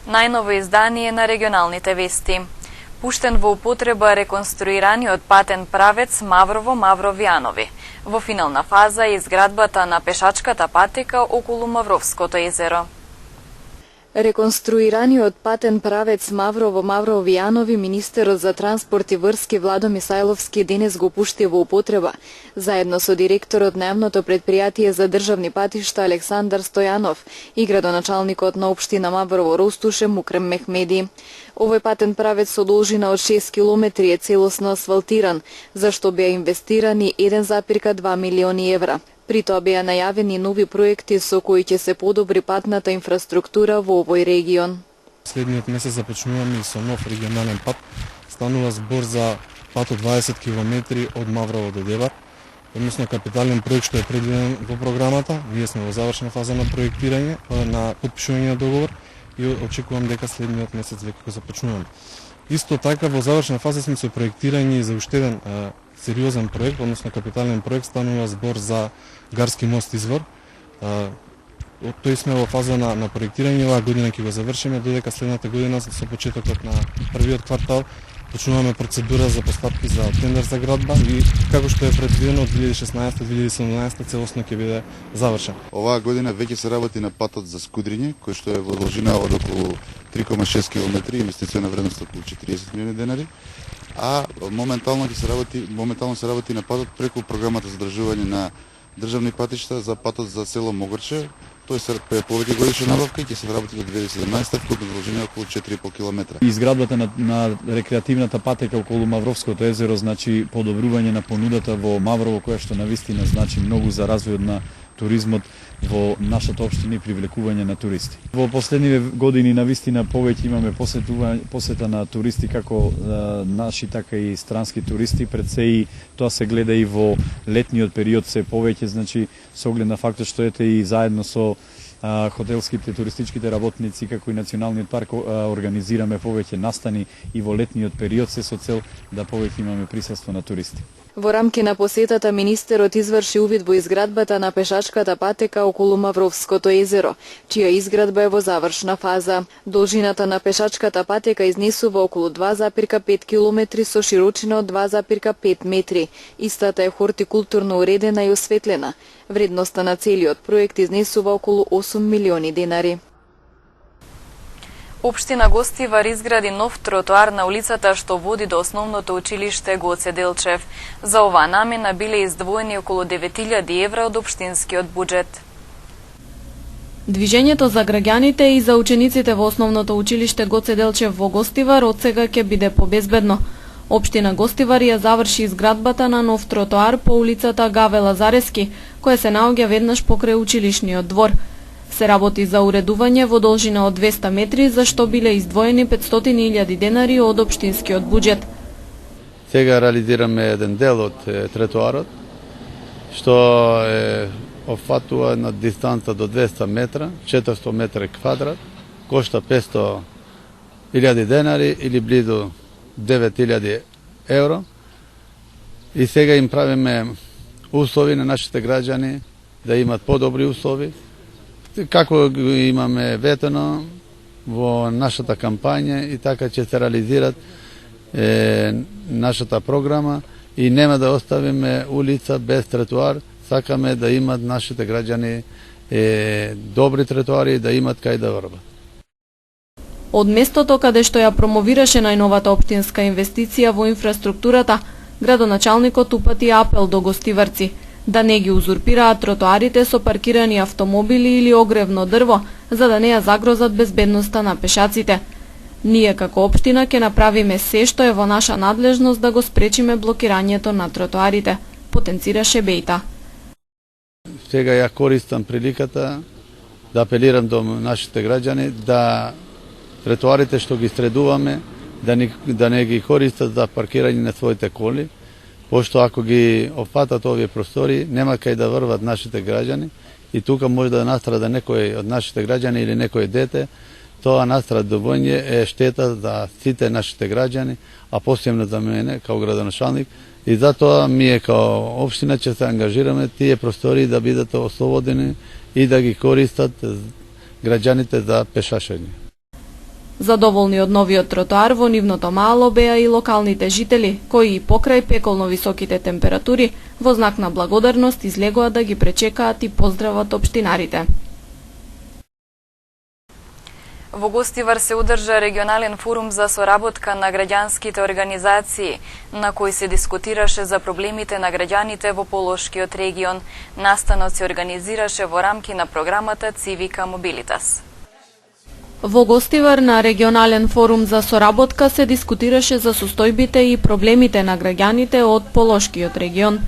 Најново издание на регионалните вести. Пуштен во употреба реконструираниот патен правец Маврово-Мавровјанови. Во финална фаза е изградбата на пешачката патека околу Мавровското езеро. Реконструираниот патен правец Маврово-Мавровјанови министерот за транспорт и врски Владо Мисајловски денес го пушти во употреба, заедно со директорот на јавното предпријатие за државни патишта Александар Стојанов и градоначалникот на општина Маврово Ростуше Мукрем Мехмеди. Овој патен правец со должина од 6 километри е целосно асфалтиран, за што беа инвестирани 1,2 милиони евра. При тоа беа најавени нови проекти со кои ќе се подобри патната инфраструктура во овој регион. Следниот месец започнуваме со нов регионален пат. Станува збор за пат од 20 километри од Маврово до Дебар, односно капитален проект што е предвиден во програмата. Ние сме во завршна фаза на проектирање, на потпишување на договор и очекувам дека следниот месец веќе го започнуваме. Исто така во завршна фаза сме со проектирање за уште еден сериозен проект, односно капитален проект, станува збор за Гарски мост извор. Тој сме во фаза на проектирање, оваа година ќе го завршиме, додека следната година со почетокот на првиот квартал почнуваме процедура за постапки за тендер за градба и како што е предвидено од 2016-2017 целосно ќе биде завршен. Оваа година веќе се работи на патот за Скудриње, кој што е во должина од околу 3,6 км, инвестициона вредност околу 40 милиони денари. А моментално се работи на патот преку програмата за одржување на државни патишта за патот за село Могрче. Тој се повеќе годишна набавка и ќе се вработи до 2017, вкупно должина околу 4,5 км. Изградбата на рекреативната патека околу Мавровското езеро значи подобрување на понудата во Маврово, која што навистина значи многу за развојот на туризмот во нашата општина и привлекување на туристи. Во последниве години навистина повеќе имаме посета на туристи, како наши така и странски туристи, пред се и тоа се гледа и во летниот период се повеќе, значи со оглед на фактот што ете и заедно со хотелските, туристичките работници, како и Националниот парк организираме повеќе настани и во летниот период се со цел да повеќе имаме присуство на туристи. Во рамки на посетата министерот изврши увид во изградбата на пешачката патека околу Мавровското езеро, чија изградба е во завршна фаза. Должината на пешачката патека изнесува околу 2,5 км со широчина од 2,5 метри. Истата е хортикултурно уредена и осветлена. Вредноста на целиот проект изнесува околу 8 милиони денари. Општина Гостивар изгради нов тротоар на улицата што води до основното училиште Гоце Делчев. За оваа намена биле издвоени околу 9.000 евра од општинскиот буџет. Движењето за граѓаните и за учениците во основното училиште Гоце Делчев во Гостивар од сега ќе биде побезбедно. Општина Гостивар ја заврши изградбата на нов тротоар по улицата Гаве Лазарески, која се наоѓа веднаш покрај училишниот двор. Се работи за уредување во должина од 200 метри, за што биле издвоени 500.000 денари од општинскиот буџет. Сега реализираме еден дел од тротоарот, што опфатува на дистанца до 200 метра, 400 метра квадрат, кошта 500.000 денари или близу 9.000 евро. И сега им правиме услови на нашите граѓани да имат подобри услови. Како го имаме ветено во нашата кампања и така ќе се реализират нашата програма и нема да оставиме улица без тротоар. Сакаме да имат нашите граѓани добри тротоари и да имат кај да врбат. Од местото каде што ја промовираше најновата општинска инвестиција во инфраструктурата, градоначалникот упати апел до гостиварци да не ги узурпираат тротоарите со паркирани автомобили или огревно дрво, за да не ја загрозат безбедноста на пешаците. Ние како општина ќе направиме се што е во наша надлежност да го спречиме блокирањето на тротоарите, потенцираше Бејта. Сега ја користам приликата да апелирам до нашите граѓани да тротоарите што ги средуваме да не ги користат за паркирање на своите коли, пошто ако ги опфатат овие простори, нема кај да врват нашите граѓани и тука може да настрада некој од нашите граѓани или некој дете. Тоа настрадување е штета за сите нашите граѓани, а посебно за мене као градоначалник, и затоа ние као општина ќе се ангажираме тие простори да бидат ослободени и да ги користат граѓаните за пешашење. Задоволни од новиот тротоар во нивното мало беа и локалните жители, кои и покрај пеколно високите температури, во знак на благодарност излегоа да ги пречекаат и поздрават општинарите. Во Гостивар се одржа регионален форум за соработка на граѓанските организации, на кој се дискутираше за проблемите на граѓаните во Полошкиот регион. Настанот се организираше во рамки на програмата Civica Mobilitas. Во Гостивар на регионален форум за соработка се дискутираше за состојбите и проблемите на граѓаните од Полошкиот регион.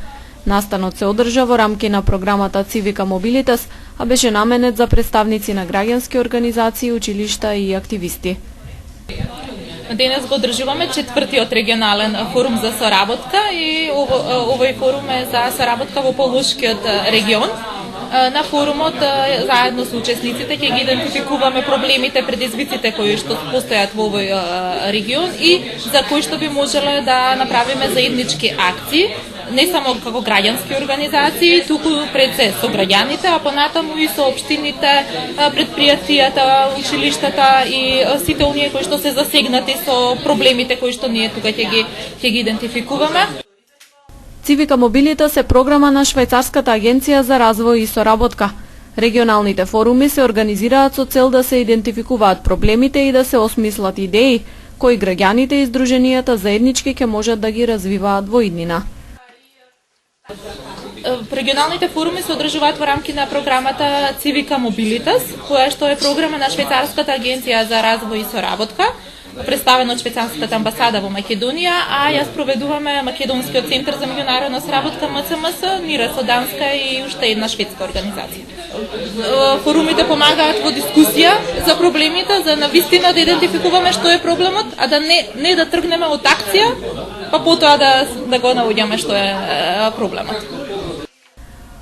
Настанот се одржа во рамки на програмата Civica Mobilitas, а беше наменет за представници на граѓански организации, училишта и активисти. Денес го одржуваме четвртиот регионален форум за соработка и овој форум е за соработка во Полошкиот регион. На форумот заедно со учесниците ќе ги идентификуваме проблемите, предизвиците кои што постојат во овој регион и за кои што би можеле да направиме заеднички акции, не само како граѓански организации, туку пред се со граѓаните, а понатаму и со општините, предпријатијата, училиштата и сите оние кои што се засегнати со проблемите кои што ние тука ќе ги идентификуваме. Civica Mobilitas е програма на Швајцарската агенција за развој и соработка. Регионалните форуми се организираат со цел да се идентификуваат проблемите и да се осмислат идеи кои граѓаните и здруженијата заеднички ќе можат да ги развиваат во иднина. Регионалните форуми се одржуваат во рамки на програмата Civica Mobilitas, која што е програма на Швајцарската агенција за развој и соработка, представена од Швајцарската амбасада во Македонија, а ја спроведуваме Македонскиот центар за меѓународна соработка МЦМС, НИРА со Данска и уште една шведска организација. Форумите помагаат во дискусија за проблемите, за навистина да идентификуваме што е проблемот, а да не да тргнеме од акција, па потоа да го наоѓаме што е проблемот.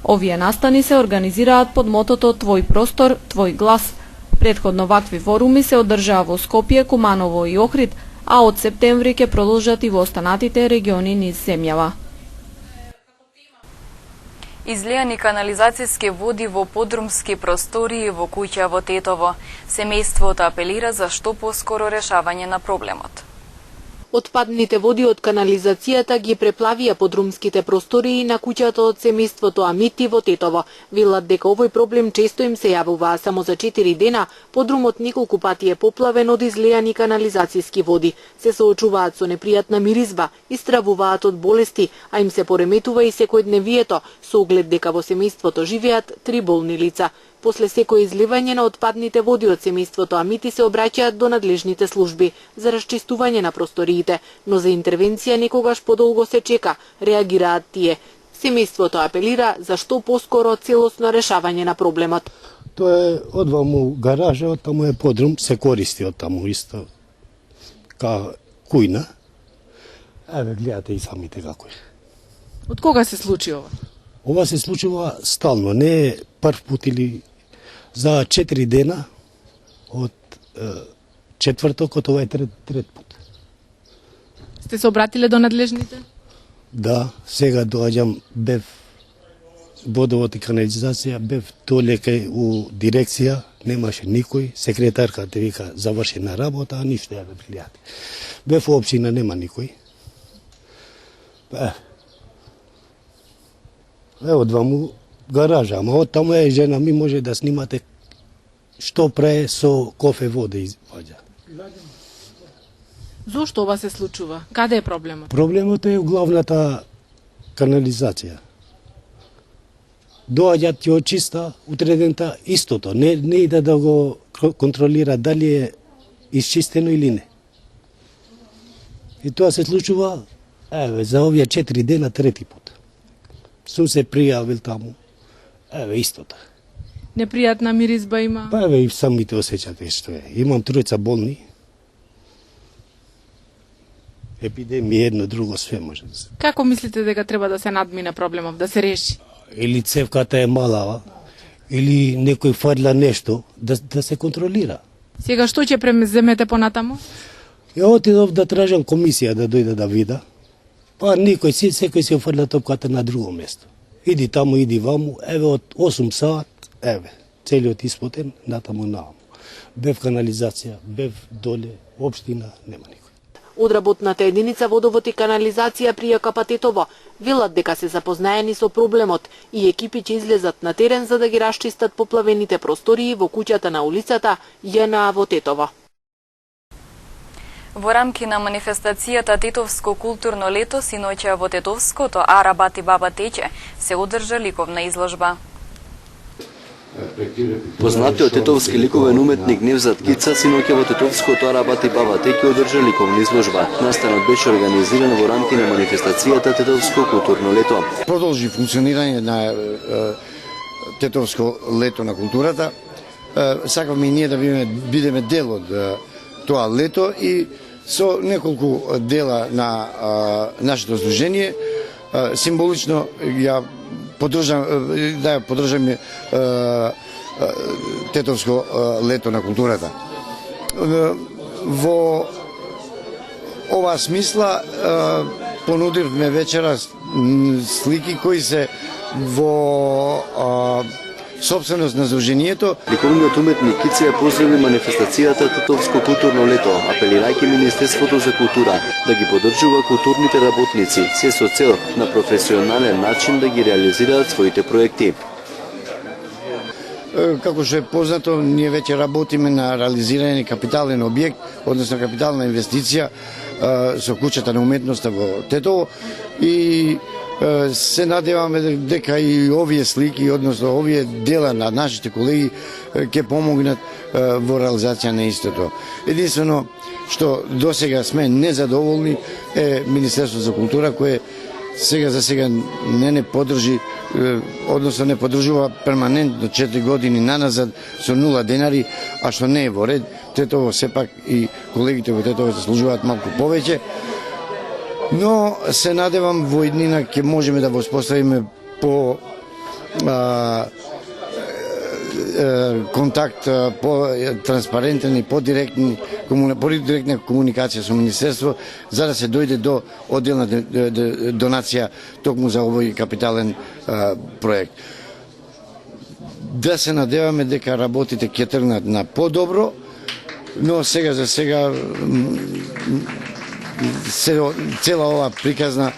Овие настани се организираат под мотото Твој простор, твој глас. Претходно вакви форуми се одржаа во Скопје, Куманово и Охрид, а од септември ќе продолжат и во останатите региони низ земјава. Излијани канализацијски води во подрумски простории во куќа во Тетово. Семејството апелира за што поскоро решавање на проблемот. Отпадните води од канализацијата ги преплавија подрумските простории на куќата од семејството Амити во Тетово. Велат дека овој проблем често им се јавува, а само за 4 дена подрумот неколку пати е поплавен од излејани канализацијски води. Се соочуваат со непријатна миризба и стравуваат од болести, а им се пореметува и секојдневието, со оглед дека во семејството живеат 3 болни лица. После секој изливање на отпадните води од семејството Амити се обраќаат до надлежните служби за расчистување на просториите, но за интервенција некогаш подолго се чека, реагираат тие. Семејството апелира за што поскоро целосно решавање на проблемот. Тоа е одваму гаража, од таму е подрум, се користи од таму исто ка кујна. Еве гледате и самите како е. Од кога се случи ова? Ова се случува стално, не е прв пат или за 4 дена од четвртокот, ова е трет пат. Сте се обратиле до надлежните? Да, сега доаѓам, бев водовод и канализација, бев доле кај у дирекција, немаше никој, секретарката вика завршена работа, а ништо ја бе гледате. Бев во општина, нема никој. Ево дваму гаража, ама од таму е жена ми може да снимате што праe со кофе вода изваѓа. Зошто ова се случува? Каде е проблемот? Проблемот е у главната канализација. Доаѓат ќе очиста, утредента истото, не иде да го контролира дали е исчистено или не. И тоа се случува, еве, за овие 4 дена трети пат. Сум се пријавил таму. Еве истото. Непријатна миризба има? Па еве и самите осеќате што е. Имам тројца болни. Епидемија едно друго све може да се. Како мислите дека треба да се надмине проблемов, да се реши? Или цевката е малава, или некој фарла нешто, да се контролира. Сега што ќе премеземете понатаму? Ја отидов да тражам комисија да дојде да вида. Па никој, секој си офрля топката на друго место. Иди таму, иди ваму, еве од 8 саат, еве, целиот испотен, натаму нааму. без канализација, без доле, општина, нема никој. Одработната единица водовод и канализација при Јакапатетово велат дека се запознаени со проблемот и екипи ќе излезат на терен за да ги расчистат поплавените простории во куќата на улицата ЈНА во Тетово. Во рамки на манифестацијата Тетовско културно лето синоќа во Тетовското Арабати Баба Тече се одржа ликовна изложба. Познатиот тетовски ликовен уметник Невзат Кица синоќа во Тетовското Арабати Баба Тече одржа ликовна изложба. Настанот беше организиран во рамки на манифестацијата Тетовско културно лето. Продолжи функционирање на Тетовско лето на културата. Сакавме и ние да бидеме дел од тоа лето и со неколку дела на нашето здружение символично ја поддржаме Тетовско лето на културата. Во оваа смисла понудивме вечера слики кои се во собственост на здруженијето. Ликовниот уметник Кица ја поздрави манифестацијата Тетовско културно лето, апелирајќи Министерството за култура да ги поддржува културните работници, се со цел на професионален начин да ги реализираат своите проекти. Како што е познато, ние веќе работиме на реализирање капитален објект, односно капитална инвестиција со куќата на уметноста во Тетово и се надеваме дека и овие слики, односно овие дела на нашите колеги ќе помогнат во реализација на истото. Единствено што досега сме незадоволни е Министерството за култура кое за сега не поддржи, односно не поддржува перманентно 4 години наназад со 0 денари, а што не е во ред. Тетово сепак и колегите во Тетово заслужуваат малку повеќе. Но се надевам во иднина ќе можеме да воспоставиме по контакт, по транспарентен и по директна комуникација со Министерство, за да се дојде до одделна донација токму за овој капитален проект. Да се надеваме дека работите ќе тргнат на подобро, но за сега цела ова приказна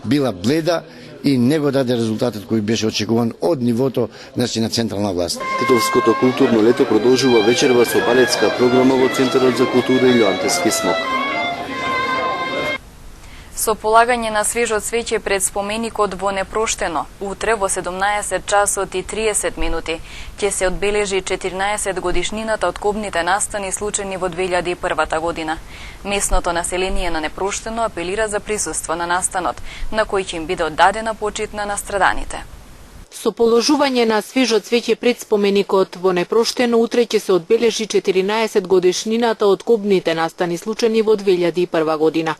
била бледа и не го даде резултатот кој беше очекуван од нивото на централна власт. Тетовското културно лето продолжува вечерва со балетска програма во Центарот за култура Илјоантески смок. Со полагање на свежо цвеќе пред споменикот во Непроштено, утре во 17 часот и 30 минути, ќе се одбележи 14 годишнината од кобните настани случени во 2001 година. Местното население на Непроштено апелира за присуство на настанот, на кој ќе им биде оддадена почит на настраданите. Со положување на свежо цвеќе пред споменикот во Непроштено, утре ќе се одбележи 14 годишнината од кобните настани случени во 2001 година.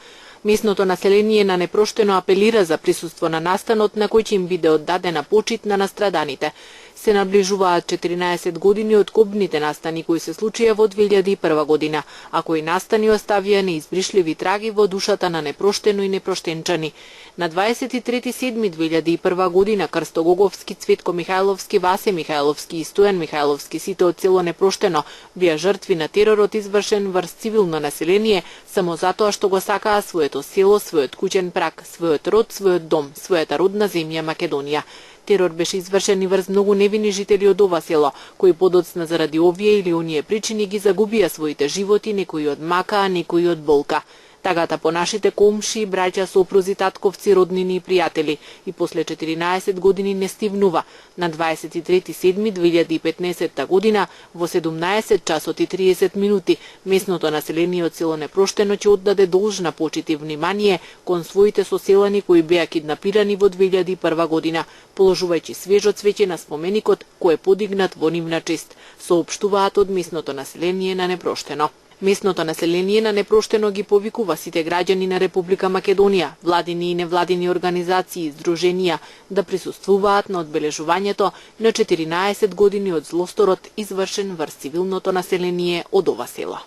Местното население на Непроштено апелира за присуство на настанот на кој ќе им биде оддадена почит на настраданите. Се наближуваат 14 години од кобните настани кои се случија во 2001 година, а кои настани оставија неизбришливи траги во душата на Непроштено и непроштенчани. На 23.7.2001 година Крстогоговски, Цветко Михајловски, Васе Михајловски и Стојан Михајловски, сите од село Непроштено, бија жртви на теророт извршен врз цивилно население само затоа што го сакаа своето село, својот куќен праг, својот род, својот дом, својата родна земја Македонија. Терор беше извршен и врз многу невини жители од ова село, кои подоцна заради овие или оние причини ги загубија своите животи, некои од мака, а некои од болка. Тагата по нашите комши, браќа, сопрузи, татковци, роднини и пријатели и после 14 години не стивнува. На 23.7.2015 година во 17 часот и 30 минути местното население од село Непроштено ќе оддаде должна почит и внимание кон своите соселани кои беа киднапирани во 2001 година, положувајќи свежо цвеќе на споменикот кој е подигнат во нивна чест, соопштуваат од местното население на Непроштено. Местното население на Непроштено ги повикува сите граѓани на Република Македонија, владини и невладини организации и здруженија да присуствуваат на одбележувањето на 14 години од злосторот извршен врз цивилното население од ова село.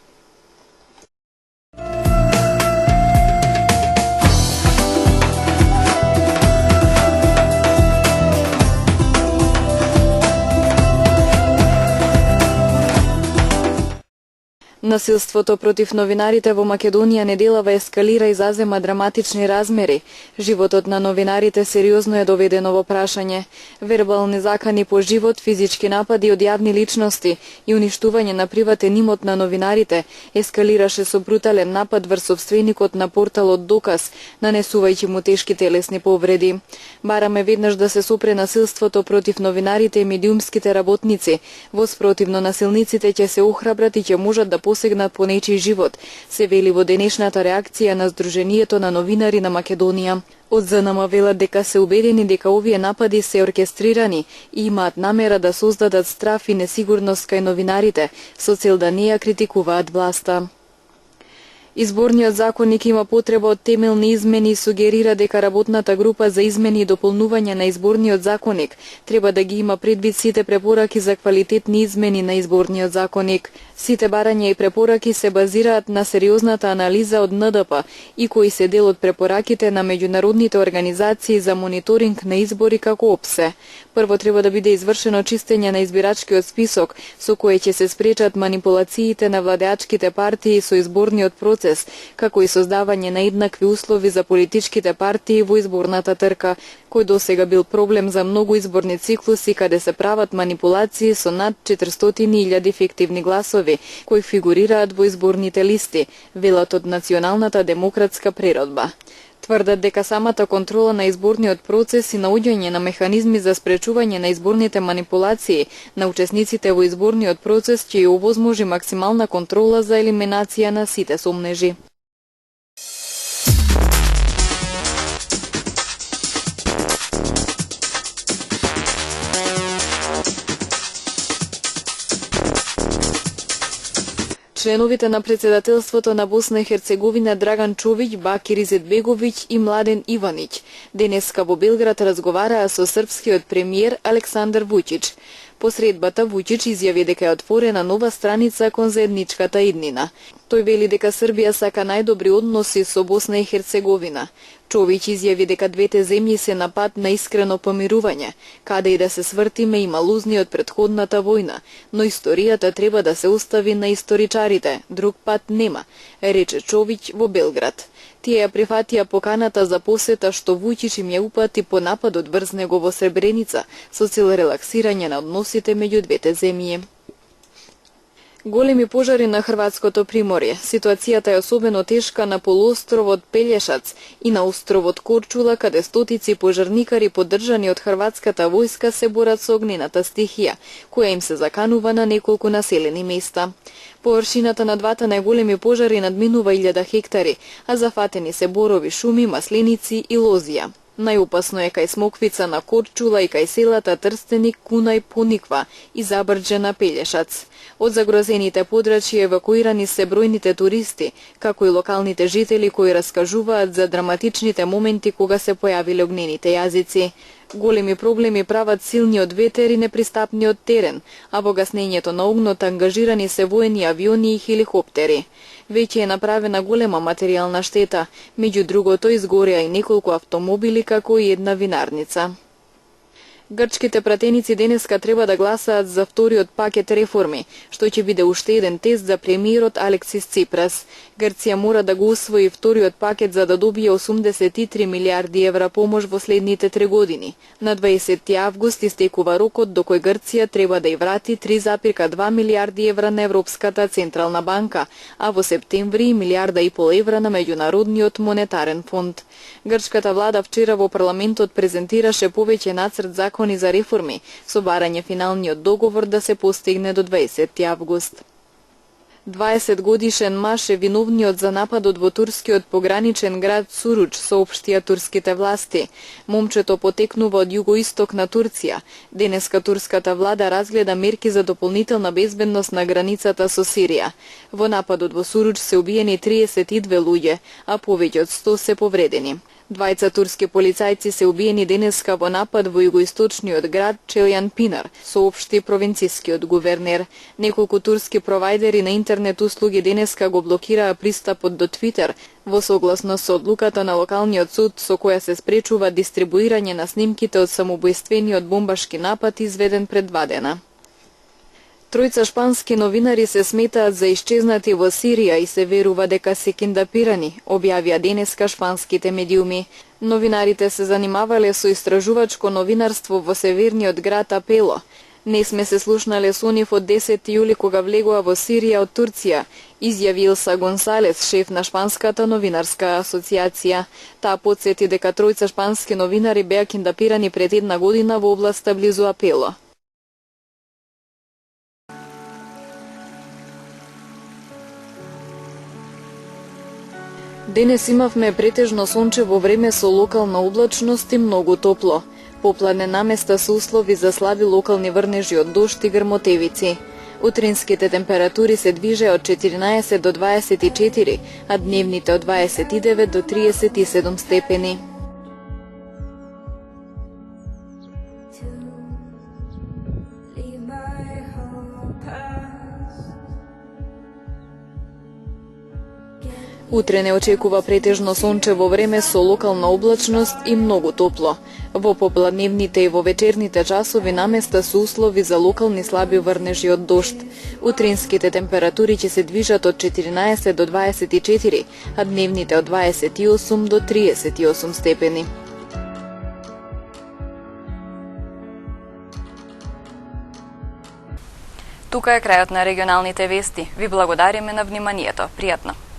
Насилството против новинарите во Македонија неделава ескалира и зазема драматични размери. Животот на новинарите сериозно е доведено во прашање. Вербални закани по живот, физички напади од јавни личности и уништување на приватен имот на новинарите ескалираше со брутален напад врз сопственикот на порталот Доказ, нанесувајќи му тешки телесни повреди. Бараме веднаш да се сопре насилството против новинарите и медиумските работници. Во спротивно, насилниците ќе се охрабрат и ќе можат да посегнат по нечиј живот, се вели во денешната реакција на Сдруженијето на новинари на Македонија. Од ЗНМ велат дека се убедени дека овие напади се оркестрирани и имаат намера да создадат страф и несигурност кај новинарите, со цел да не ја критикуваат власта. Изборниот законник има потреба од темелни измени и сугерира дека работната група за измени и дополнување на изборниот законник треба да ги има предвид сите препораки за квалитетни измени на изборниот законник. Сите барања и препораки се базираат на сериозната анализа од НДП и кои се дел од препораките на меѓународните организации за мониторинг на избори како ОПСЕ. Прво треба да биде извршено чистење на избирачкиот список, со кое ќе се спречат манипулациите на владеачките партии со изборниот процес, како и создавање на еднакви услови за политичките партии во изборната трка, кој досега бил проблем за многу изборни циклуси каде се прават манипулации со над 400.000 фиктивни гласови, кои фигурираат во изборните листи, велат од Националната демократска преродба. Тврдат дека самата контрола на изборниот процес и наоѓање на механизми за спречување на изборните манипулации на учесниците во изборниот процес ќе ја овозможи максимална контрола за елиминација на сите сомнежи. Членовите на председателството на Босна и Херцеговина Драган Човиќ, Бакир Изетбеговиќ и Младен Иваниќ денеска во Белград разговараа со српскиот премиер Александар Вуќич. По средбата Вуќич изјави дека е отворена нова страница кон заедничката иднина. Тој вели дека Србија сака најдобри односи со Босна и Херцеговина. Човиќ изјави дека двете земји се на пат на искрено помирување, каде и да се свртиме има лузни од претходната војна, но историјата треба да се остави на историчарите, друг пат нема, рече Човиќ во Белград. Тие ја прифатија поканата за посета што Вуќич им ја упати по нападот врз него во Сребреница, со цел релаксирање на односите меѓу двете земји. Големи пожари на хрватското приморје. Ситуацијата е особено тешка на полуостровот Пелјешац и на островот Корчула, каде стотици пожарникари поддржани од хрватската војска се борат со огнената стихија, која им се заканува на неколку населени места. Површината на двата најголеми пожари надминува 1000 хектари, а зафатени се борови, шуми, масленици и лозија. Најопасно е кај Смоквица на Корчула и кај селата Трстеник, Кунај, Пониква и Забрџе на Пелјешац. Од загрозените подрачја евакуирани се бројните туристи, како и локалните жители кои раскажуваат за драматичните моменти кога се појавиле огнените јазици. Големи проблеми прават силниот ветер и непристапниот терен, а во гаснењето на огнот ангажирани се воени авиони и хеликоптери. Веќе е направена голема материјална штета, меѓу другото изгореа и неколку автомобили како и една винарница. Грчките пратеници денеска треба да гласаат за вториот пакет реформи, што ќе биде уште еден тест за премиерот Алексис Ципрас. Грција мора да го усвои вториот пакет за да добие 83 милиарди евра помош во следните 3 години. На 20 август истекува рокот до кој Грција треба да ја врати 3,2 милиарди евра на Европската централна банка, а во септември 1,5 милиарда евра на Меѓународниот монетарен фонд. Грчката влада вчера во парламентот презентираше повеќе нацрт закони за реформи, со барање финалниот договор да се постигне до 20 август. 20 годишен маж е виновниот за нападот во турскиот пограничен град Суруч, соопштија турските власти. Момчето потекнува од југоисток на Турција. Денеска турската влада разгледа мерки за дополнителна безбедност на границата со Сирија. Во нападот во Суруч се убиени 32 луѓе, а повеќе од 100 се повредени. Двајца турски полицајци се убиени денеска во напад во југоисточниот град Челјан Пинар, соопшти провинцискиот гувернер. Неколку турски провајдери на интернет услуги денеска го блокираа пристапот до Твитер, во согласност со одлуката на локалниот суд со која се спречува дистрибуирање на снимките од самоубојствениот бомбашки напад изведен пред 2 дена. Тројца шпански новинари се сметаат за исчезнати во Сирија и се верува дека се киндапирани, објавија денеска шпанските медиуми. Новинарите се занимавале со истражувачко новинарство во северниот град Апело. Не сме се слушнале со нив од 10 јули кога влегува во Сирија од Турција, изјави Илса Гонсалес, шеф на Шпанската новинарска асоциација. Таа потсети дека тројца шпански новинари беа киндапирани пред 1 година во областа близу Апело. Денес имавме претежно сончево време со локална облачност и многу топло. Попладне наместа се услови за слаби локални врнежи од дожд и грмотевици. Утринските температури се движеа од 14 до 24, а дневните од 29 до 37 степени. Утре не очекува претежно сончево време со локална облачност и многу топло. Во попладневните и во вечерните часови наместа се услови за локални слаби врнежи од дожд. Утринските температури ќе се движат од 14 до 24, а дневните од 28 до 38 степени. Тука е крајот на регионалните вести. Ви благодариме на вниманието. Пријатно.